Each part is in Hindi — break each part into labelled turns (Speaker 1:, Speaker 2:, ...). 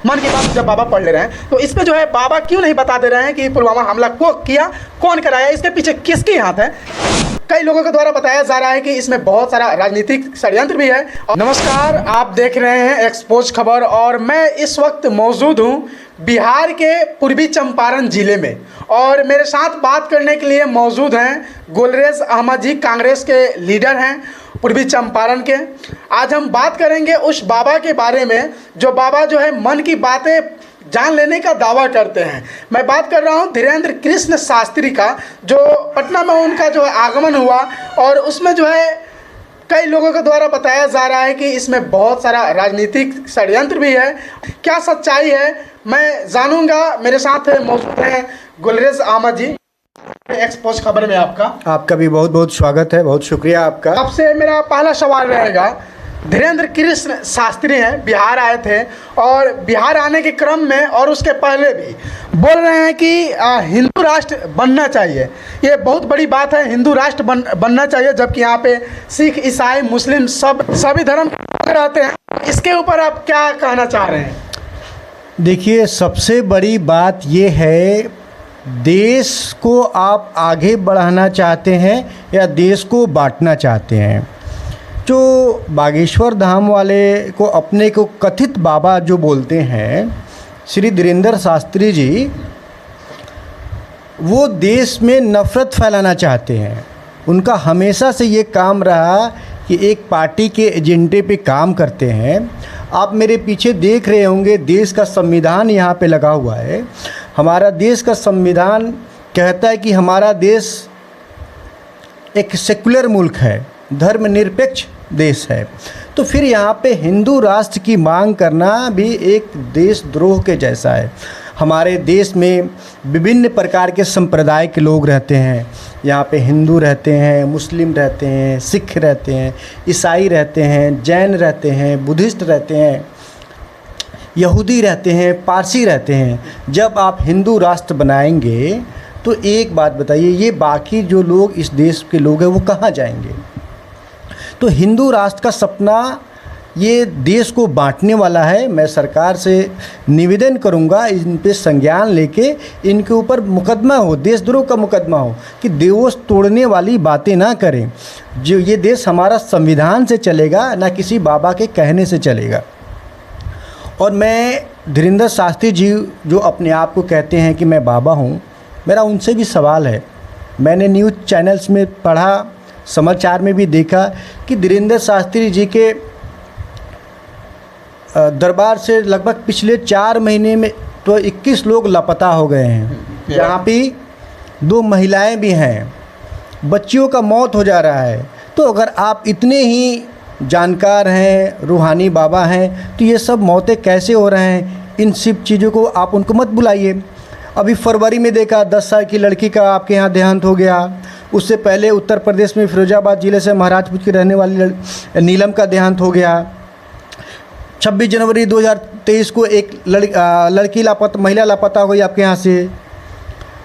Speaker 1: मन की बात जब बाबा पढ़ ले रहे हैं तो इस पे जो है बाबा क्यों नहीं बता दे रहे हैं कि पुलवामा हमला को किया, कौन कराया, इसके पीछे किसके हाथ है। कई लोगों के द्वारा बताया जा रहा है कि इसमें बहुत सारा राजनीतिक षड्यंत्र भी है। नमस्कार, आप देख रहे हैं एक्सपोज खबर और मैं इस वक्त मौजूद हूँ बिहार के पूर्वी चंपारण जिले में और मेरे साथ बात करने के लिए मौजूद हैं गुलरेज अहमद जी, कांग्रेस के लीडर हैं पूर्वी चंपारण के। आज हम बात करेंगे उस बाबा के बारे में जो बाबा जो है मन की बातें जान लेने का दावा करते हैं। मैं बात कर रहा हूं धीरेन्द्र कृष्ण शास्त्री का, जो पटना में उनका जो है आगमन हुआ और उसमें जो है कई लोगों के द्वारा बताया जा रहा है कि इसमें बहुत सारा राजनीतिक षड्यंत्र भी है। क्या सच्चाई है मैं जानूंगा। मेरे साथ मौजूद हैं गुलरेज अहमद जी। एक्सपोज खबर में आपका
Speaker 2: भी बहुत बहुत स्वागत है, बहुत शुक्रिया आपका।
Speaker 1: आपसे मेरा पहला सवाल रहेगा, धीरेन्द्र कृष्ण शास्त्री हैं, बिहार आए थे और बिहार आने के क्रम में और उसके पहले भी बोल रहे हैं कि हिंदू राष्ट्र बनना चाहिए। ये बहुत बड़ी बात है, हिंदू राष्ट्र बनना चाहिए, जबकि यहाँ पे सिख, ईसाई, मुस्लिम सभी धर्म रहते हैं। इसके ऊपर आप क्या कहना चाह रहे हैं?
Speaker 2: देखिए, सबसे बड़ी बात ये है, देश को आप आगे बढ़ाना चाहते हैं या देश को बांटना चाहते हैं। जो बागेश्वर धाम वाले को अपने को कथित बाबा जो बोलते हैं श्री धीरेन्द्र शास्त्री जी, वो देश में नफ़रत फैलाना चाहते हैं। उनका हमेशा से ये काम रहा कि एक पार्टी के एजेंडे पे काम करते हैं। आप मेरे पीछे देख रहे होंगे, देश का संविधान यहाँ पे लगा हुआ है। हमारा देश का संविधान कहता है कि हमारा देश एक सेकुलर मुल्क है, धर्मनिरपेक्ष देश है। तो फिर यहाँ पे हिंदू राष्ट्र की मांग करना भी एक देशद्रोह के जैसा है। हमारे देश में विभिन्न प्रकार के संप्रदाय के लोग रहते हैं। यहाँ पे हिंदू रहते हैं, मुस्लिम रहते हैं, सिख रहते हैं, ईसाई रहते हैं, जैन रहते हैं, बुद्धिस्ट रहते हैं, यहूदी रहते हैं, पारसी रहते हैं। जब आप हिंदू राष्ट्र बनाएंगे तो एक बात बताइए, ये बाकी जो लोग इस देश के लोग हैं वो कहाँ जाएंगे? तो हिंदू राष्ट्र का सपना ये देश को बांटने वाला है। मैं सरकार से निवेदन करूंगा, इन पे संज्ञान लेके इनके ऊपर मुकदमा हो, देशद्रोह का मुकदमा हो, कि देश तोड़ने वाली बातें ना करें। जो ये देश हमारा संविधान से चलेगा, ना किसी बाबा के कहने से चलेगा। और मैं धीरेन्द्र शास्त्री जी जो अपने आप को कहते हैं कि मैं बाबा हूँ, मेरा उनसे भी सवाल है। मैंने न्यूज़ चैनल्स में पढ़ा, समाचार में भी देखा कि धीरेन्द्र शास्त्री जी के दरबार से लगभग पिछले 4 महीने में तो 21 लोग लापता हो गए हैं। यहाँ पे 2 महिलाएं भी हैं, बच्चियों का मौत हो जा रहा है। तो अगर आप इतने ही जानकार हैं, रूहानी बाबा हैं, तो ये सब मौतें कैसे हो रहे हैं? इन सब चीज़ों को आप उनको मत बुलाइए। अभी फरवरी में देखा 10 साल की लड़की का आपके यहाँ देहांत हो गया। उससे पहले उत्तर प्रदेश में फिरोजाबाद ज़िले से महाराजपुर की रहने वाली नीलम का देहांत हो गया। 26 जनवरी 2023 को एक लड़की लापता, महिला लापता हो गई आपके यहाँ से।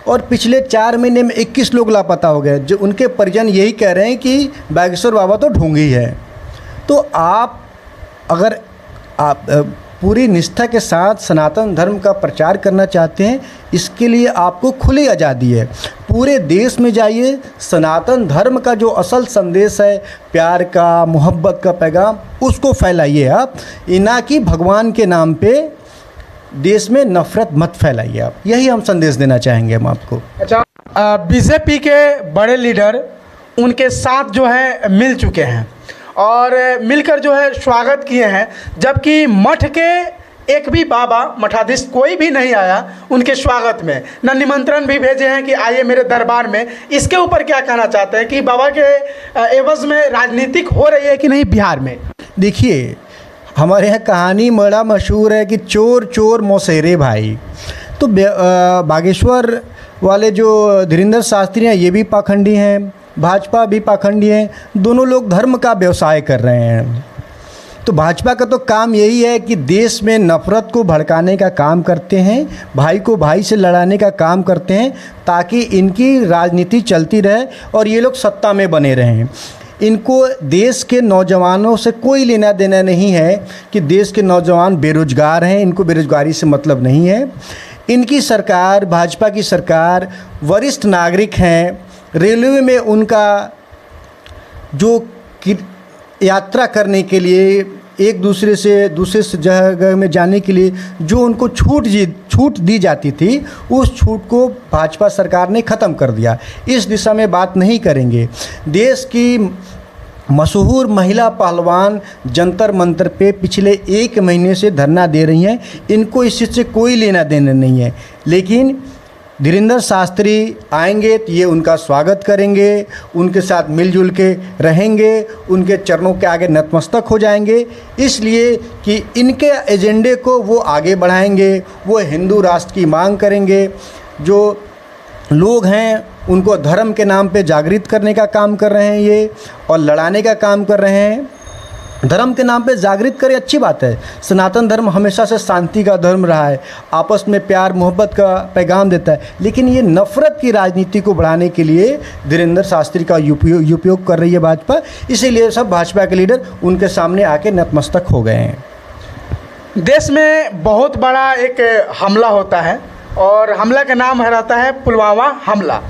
Speaker 2: और पिछले 4 महीने में 21 लोग लापता हो गए। जो उनके परिजन यही कह रहे हैं कि बागेश्वर बाबा तो ढोंगी है। तो आप अगर आप पूरी निष्ठा के साथ सनातन धर्म का प्रचार करना चाहते हैं, इसके लिए आपको खुली आज़ादी है। पूरे देश में जाइए, सनातन धर्म का जो असल संदेश है, प्यार का, मोहब्बत का पैगाम, उसको फैलाइए आप। ना कि भगवान के नाम पे देश में नफ़रत मत फैलाइए आप। यही हम संदेश देना चाहेंगे हम आपको।
Speaker 1: अच्छा, बीजेपी के बड़े लीडर उनके साथ जो है मिल चुके हैं और मिलकर जो है स्वागत किए हैं, जबकि मठ के एक भी बाबा, मठाधीश कोई भी नहीं आया उनके स्वागत में, न निमंत्रण भी भेजे हैं कि आइए मेरे दरबार में। इसके ऊपर क्या कहना चाहते हैं कि बाबा के एवज में राजनीतिक हो रही है कि नहीं बिहार में?
Speaker 2: देखिए, हमारे यहाँ कहानी बड़ा मशहूर है कि चोर चोर मौसेरे भाई। तो बागेश्वर वाले जो धीरेन्द्र शास्त्री हैं, ये भी पाखंडी हैं, भाजपा भी पाखंडी है। दोनों लोग धर्म का व्यवसाय कर रहे हैं। तो भाजपा का तो काम यही है कि देश में नफ़रत को भड़काने का काम करते हैं, भाई को भाई से लड़ाने का काम करते हैं, ताकि इनकी राजनीति चलती रहे और ये लोग सत्ता में बने रहें। इनको देश के नौजवानों से कोई लेना देना नहीं है कि देश के नौजवान बेरोजगार हैं, इनको बेरोजगारी से मतलब नहीं है। इनकी सरकार, भाजपा की सरकार, वरिष्ठ नागरिक हैं, रेलवे में उनका जो यात्रा करने के लिए एक दूसरे से दूसरे जगह में जाने के लिए जो उनको छूट दी जाती थी, उस छूट को भाजपा सरकार ने ख़त्म कर दिया। इस दिशा में बात नहीं करेंगे। देश की मशहूर महिला पहलवान जंतर मंतर पे पिछले 1 महीने से धरना दे रही हैं। इनको इस चीज़ से कोई लेना देना नहीं है, लेकिन धीरेंद्र शास्त्री आएंगे तो ये उनका स्वागत करेंगे, उनके साथ मिलजुल के रहेंगे, उनके चरणों के आगे नतमस्तक हो जाएंगे, इसलिए कि इनके एजेंडे को वो आगे बढ़ाएंगे। वो हिंदू राष्ट्र की मांग करेंगे। जो लोग हैं उनको धर्म के नाम पे जागृत करने का काम कर रहे हैं ये, और लड़ाने का काम कर रहे हैं। धर्म के नाम पे जागृत करें, अच्छी बात है। सनातन धर्म हमेशा से शांति का धर्म रहा है, आपस में प्यार मोहब्बत का पैगाम देता है, लेकिन ये नफ़रत की राजनीति को बढ़ाने के लिए धीरेंद्र शास्त्री का उपयोग कर रही है भाजपा। इसीलिए सब भाजपा के लीडर उनके सामने आके नतमस्तक हो गए हैं।
Speaker 1: देश में बहुत बड़ा एक हमला होता है और हमला का नाम रहता है पुलवामा हमला।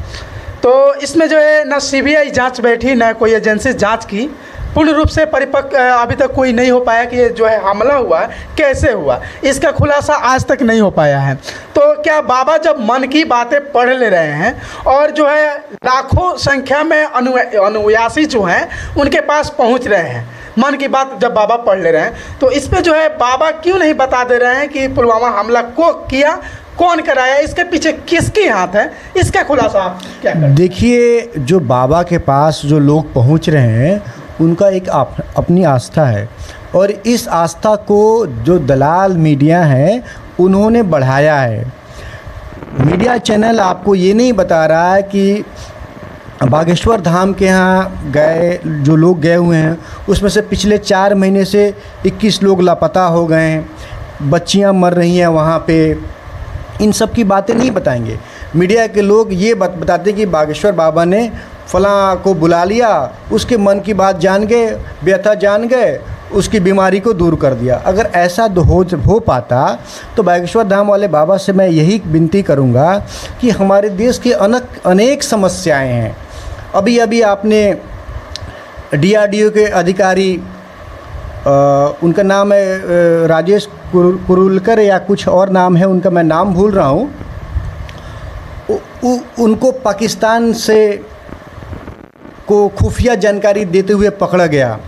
Speaker 1: तो इसमें जो है ना सीबीआई जांच बैठी, ना कोई एजेंसी जांच की, पूर्ण रूप से परिपक्व अभी तक कोई नहीं हो पाया कि ये जो है हमला हुआ कैसे हुआ, इसका खुलासा आज तक नहीं हो पाया है। तो क्या बाबा जब मन की बातें पढ़ ले रहे हैं और जो है लाखों संख्या में अनुयासी जो हैं उनके पास पहुंच रहे हैं, मन की बात जब बाबा पढ़ ले रहे हैं, तो इस पे जो है बाबा क्यों नहीं बता दे रहे हैं कि पुलवामा हमला को किया, कौन कराया, इसके पीछे किसके हाथ है, इसका खुलासा आप क्या करें?
Speaker 2: देखिए, जो बाबा के पास जो लोग पहुंच रहे हैं उनका एक अपनी आस्था है, और इस आस्था को जो दलाल मीडिया है उन्होंने बढ़ाया है। मीडिया चैनल आपको ये नहीं बता रहा है कि बागेश्वर धाम के यहाँ गए जो लोग गए हुए हैं उसमें से पिछले 4 महीने से 21 लोग लापता हो गए हैं, बच्चियाँ मर रही हैं वहाँ पे। इन सब की बातें नहीं बताएंगे। मीडिया के लोग ये बताते कि बागेश्वर बाबा ने फलां को बुला लिया, उसके मन की बात जान गए, व्यथा जान गए, उसकी बीमारी को दूर कर दिया। अगर ऐसा हो पाता तो बागेश्वर धाम वाले बाबा से मैं यही विनती करूंगा कि हमारे देश की अनेक समस्याएं हैं। अभी आपने DRDO के अधिकारी, उनका नाम है राजेश कुरुलकर या कुछ और नाम है उनका, मैं नाम भूल रहा हूँ, उनको पाकिस्तान से को खुफिया जानकारी देते हुए पकड़ा गया।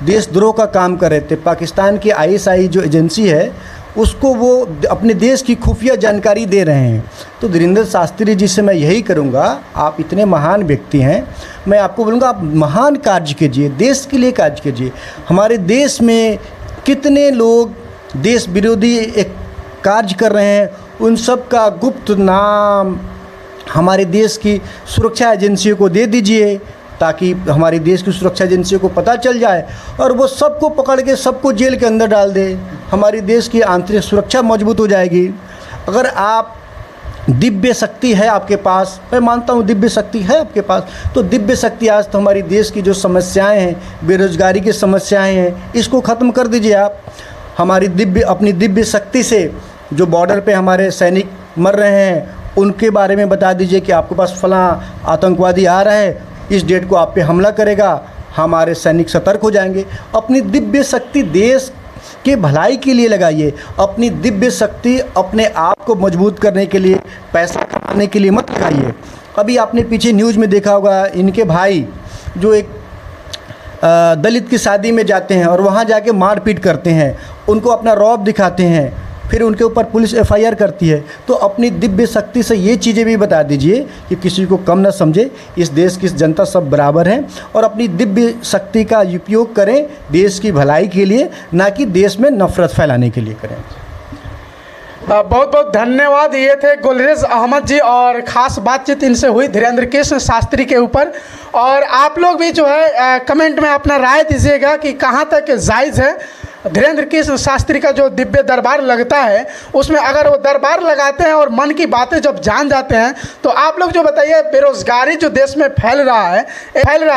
Speaker 2: देशद्रोह का काम कर रहे थे। पाकिस्तान की ISI जो एजेंसी है उसको वो अपने देश की खुफिया जानकारी दे रहे हैं। तो धीरेंद्र शास्त्री जी से मैं यही करूँगा, आप इतने महान व्यक्ति हैं, मैं आपको बोलूँगा आप महान कार्य कीजिए, देश के लिए कार्य कीजिए। हमारे देश में कितने लोग देश विरोधी एक कार्य कर रहे हैं, उन सब का गुप्त नाम हमारे देश की सुरक्षा एजेंसियों को दे दीजिए, ताकि हमारे देश की सुरक्षा एजेंसियों को पता चल जाए और वो सबको पकड़ के सबको जेल के अंदर डाल दे। हमारी देश की आंतरिक सुरक्षा मजबूत हो जाएगी। अगर आप दिव्य शक्ति है आपके पास, मैं मानता हूँ दिव्य शक्ति है आपके पास, तो दिव्य शक्ति आज तो हमारी देश की जो समस्याएं हैं, बेरोजगारी की समस्याएं हैं, इसको ख़त्म कर दीजिए आप। हमारी अपनी दिव्य शक्ति से जो बॉर्डर पे हमारे सैनिक मर रहे हैं उनके बारे में बता दीजिए कि आपके पास फलां आतंकवादी आ रहा है, इस डेट को आप पे हमला करेगा, हमारे सैनिक सतर्क हो जाएंगे। अपनी दिव्य शक्ति देश के भलाई के लिए लगाइए। अपनी दिव्य शक्ति अपने आप को मजबूत करने के लिए, पैसा कमाने के लिए मत लगाइए। अभी आपने पीछे न्यूज़ में देखा होगा, इनके भाई जो एक दलित की शादी में जाते हैं और वहाँ जाके मारपीट करते हैं, उनको अपना रौब दिखाते हैं, फिर उनके ऊपर पुलिस FIR करती है। तो अपनी दिव्य शक्ति से ये चीज़ें भी बता दीजिए कि किसी को कम ना समझे, इस देश की जनता सब बराबर है, और अपनी दिव्य शक्ति का उपयोग करें देश की भलाई के लिए, ना कि देश में नफरत फैलाने के लिए करें।
Speaker 1: बहुत बहुत धन्यवाद। ये थे गुलरेज अहमद जी, और ख़ास बातचीत इनसे हुई धीरेंद्र कृष्ण शास्त्री के ऊपर। और आप लोग भी जो है कमेंट में अपना राय दीजिएगा कि कहाँ तक जायज़ है धीरेन्द्र कृष्ण शास्त्री का जो दिव्य दरबार लगता है, उसमें अगर वो दरबार लगाते हैं और मन की बातें जब जान जाते हैं, तो आप लोग जो बताइए, बेरोजगारी जो देश में फैल रहा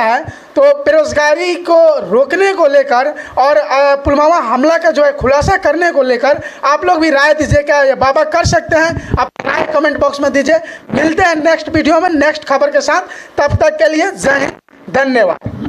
Speaker 1: है, तो बेरोजगारी को रोकने को लेकर और पुलवामा हमला का जो है खुलासा करने को लेकर आप लोग भी राय दीजिए, क्या ये बाबा कर सकते हैं? आप राय कमेंट बॉक्स में दीजिए। मिलते हैं नेक्स्ट वीडियो में नेक्स्ट खबर के साथ, तब तक के लिए जय हिंद, धन्यवाद।